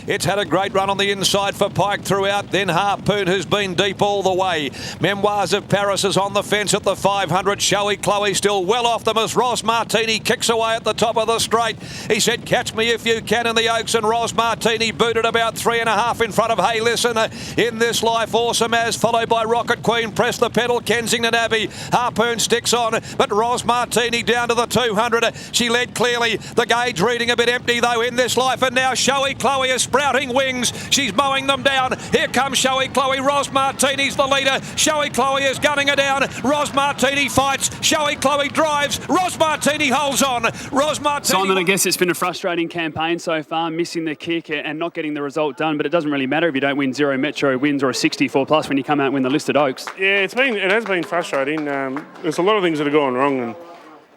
It's had a great run on the inside for Pike throughout, then Harpoon, who's been deep all the way. Memoirs of Paris is on the fence at the 500. Showy Chloe still well off them as ROSMARTINI kicks away at the top of the straight. He said, catch me if you can in the Oaks, and ROSMARTINI booted about 3.5 in front of Hey Listen. In This Life, Awesome As, followed by Rocket Queen, Press the Pedal, Kensington Abbey. Harpoon sticks on, but ROSMARTINI down to the 200. She led clearly. The gauge reading a bit empty though, In This Life, and now Showy Chloe is sprouting wings. She's mowing them down. Here comes Showy Chloe. ROSMARTINI's the leader. Showy Chloe is gunning her down. ROSMARTINI fights. Showy Chloe drives. ROSMARTINI holds on. ROSMARTINI. Simon, I guess it's been a frustrating campaign so far, missing the kick and not getting the result done, but it doesn't really matter if you don't win 0 Metro wins or a 64 plus when you come out and win the listed Oaks. Yeah, it has been frustrating. There's a lot of things that are going wrong, and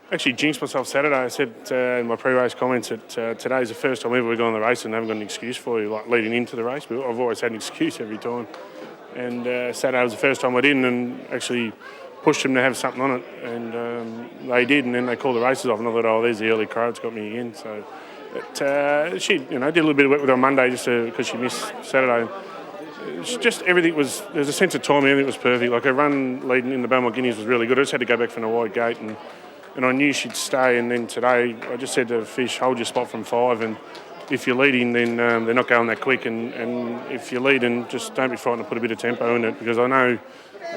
actually jinxed myself Saturday. I said in my pre-race comments that today's the first time ever we've gone on the race and haven't got an excuse for you, like leading into the race. But I've always had an excuse every time. And Saturday was the first time I didn't, and actually pushed them to have something on it. And they did, and then they called the races off, and I thought, oh, there's the early crow, it's got me again. So but, she did a little bit of work with her on Monday just because she missed Saturday. It's just everything was, there's a sense of timing, everything was perfect. Like her run leading in the Belmont Guineas was really good. I just had to go back from the wide gate, and I knew she'd stay. And then today, I just said to Fish, hold your spot from 5, and if you're leading, then they're not going that quick. And if you're leading, just don't be frightened to put a bit of tempo in it, because I know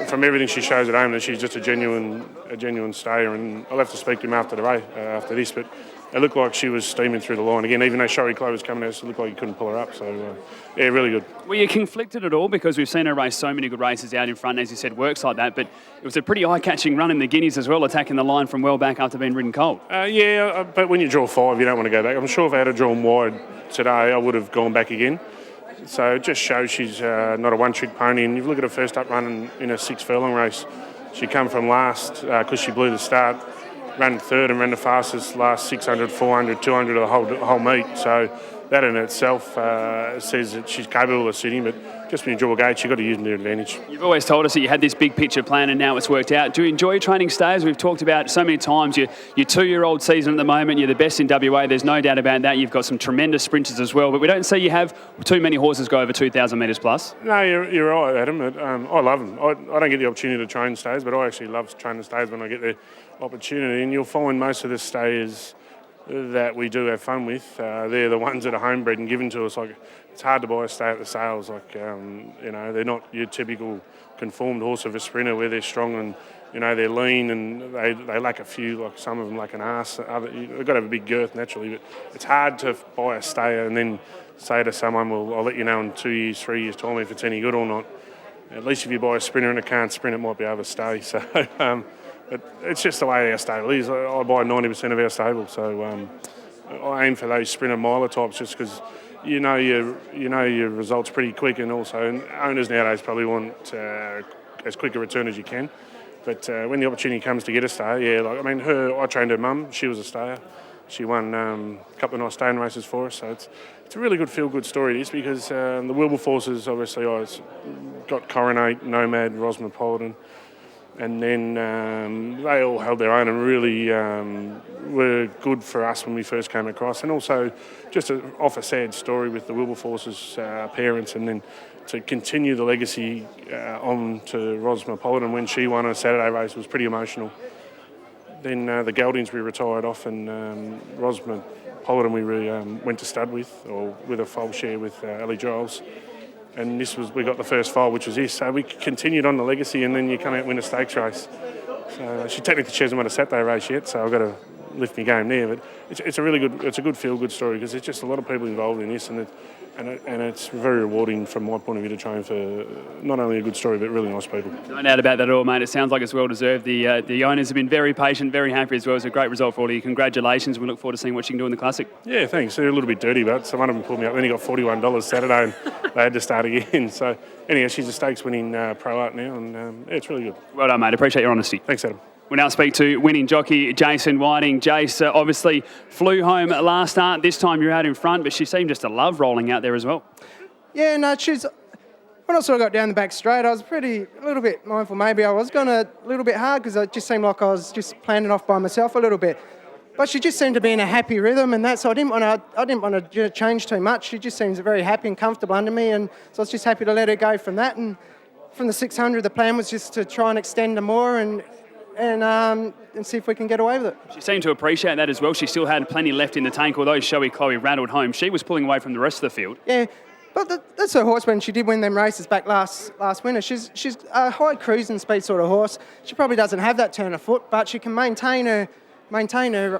from everything she shows at home that she's just a genuine stayer. And I'll have to speak to him after the race, after this, but it looked like she was steaming through the line again. Even though Showy Chloe was coming out, it looked like you couldn't pull her up. So, yeah, really good. Were you conflicted at all? Because we've seen her race so many good races out in front, as you said, works like that. But it was a pretty eye-catching run in the Guineas as well, attacking the line from well back after being ridden cold. Yeah, but when you draw 5, you don't want to go back. I'm sure if I had drawn wide today, I would have gone back again. So it just shows she's not a one-trick pony. And you look at her first up run in a 6 furlong race. She come from last because she blew the start, ran third and ran the fastest last 600, 400, 200 of the whole meet. So that in itself says that she's capable of sitting, but just when you draw a gate, you've got to use their advantage. You've always told us that you had this big picture plan and now it's worked out. Do you enjoy training stayers? We've talked about so many times your 2-year-old season at the moment. You're the best in WA. There's no doubt about that. You've got some tremendous sprinters as well, but we don't see you have too many horses go over 2,000 metres plus. No, you're right, Adam. I love them. I don't get the opportunity to train stayers, but I actually love training stayers when I get the opportunity. And you'll find most of the stayers that we do have fun with, they're the ones that are homebred and given to us. Like, it's hard to buy a stay at the sales. Like, they're not your typical conformed horse of a sprinter where they're strong and, they're lean and they lack a few, like some of them lack an arse. They've got to have a big girth naturally, but it's hard to buy a stayer and then say to someone, well, I'll let you know in 2 years, 3 years' time if it's any good or not. At least if you buy a sprinter and it can't sprint, it might be able to stay. So, but it's just the way our stable is. I buy 90% of our stable, so I aim for those sprinter miler types just because your results pretty quick, and also owners nowadays probably want as quick a return as you can. But when the opportunity comes to get a stayer, I trained her mum. She was a stayer. She won a couple of nice staying races for us, so it's a really good feel-good story. It is because the Wilberforces, obviously, I got Coronate, Nomad, Rosmartini. And then they all held their own and really were good for us when we first came across. And also just off a sad story with the Wilberforce's parents, and then to continue the legacy on to Rosmartini when she won a Saturday race was pretty emotional. Then the Geldings we retired off, and Rosmartini we went to stud with, or with a foal share with Ali Giles. And we got the first foal, which was this. So we continued on the legacy, and then you come out and win a stakes race. So she hasn't won a Saturday race yet, so I've got to lift my game there. But it's a good feel-good story, because there's just a lot of people involved in this, and it's very rewarding from my point of view to train for not only a good story but really nice people. No doubt about that at all, mate. It sounds like it's well deserved. The owners have been very patient, very happy as well. It's a great result for all of you. Congratulations. We look forward to seeing what you can do in the Classic. Yeah, thanks. They're a little bit dirty, but some of them pulled me up. Then he got $41 Saturday and they had to start again. So anyhow, she's a stakes winning pro art now, and it's really good. Well done, mate. Appreciate your honesty. Thanks, Adam. We'll now speak to winning jockey Jason Whiting. Jace obviously flew home last start. This time you're out in front, but she seemed just to love rolling out there as well. Yeah, no, when I sort of got down the back straight, I was a little bit mindful. Maybe I was going a little bit hard because it just seemed like I was just planning off by myself a little bit. But she just seemed to be in a happy rhythm, and so I didn't want to change too much. She just seems very happy and comfortable under me, and so I was just happy to let her go from that. And from the 600, the plan was just to try and extend her more and see if we can get away with it. She seemed to appreciate that as well. She still had plenty left in the tank, although Showy Chloe rattled home. She was pulling away from the rest of the field. Yeah, but that's her horse when she did win them races back last winter. She's a high cruising speed sort of horse. She probably doesn't have that turn of foot, but she can maintain her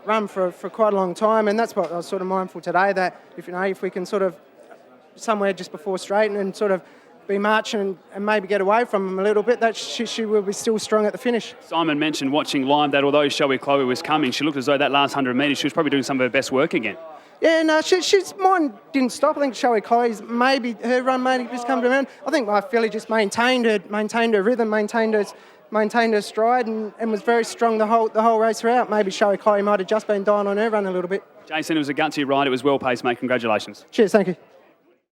run for quite a long time, and that's what I was sort of mindful today, that if we can sort of somewhere just before straight and sort of be marching and maybe get away from them a little bit, that she will be still strong at the finish. Simon mentioned watching live that although Showy Chloe was coming, she looked as though that last 100 metres she was probably doing some of her best work again. Yeah, no, she's mine didn't stop. I think Showy Chloe's maybe her run maybe just come to an end. I think my filly just maintained her rhythm, maintained her stride, and was very strong the whole race throughout. Maybe Showy Chloe might have just been dying on her run a little bit. Jason, it was a gutsy ride. It was well paced, mate. Congratulations. Cheers, thank you.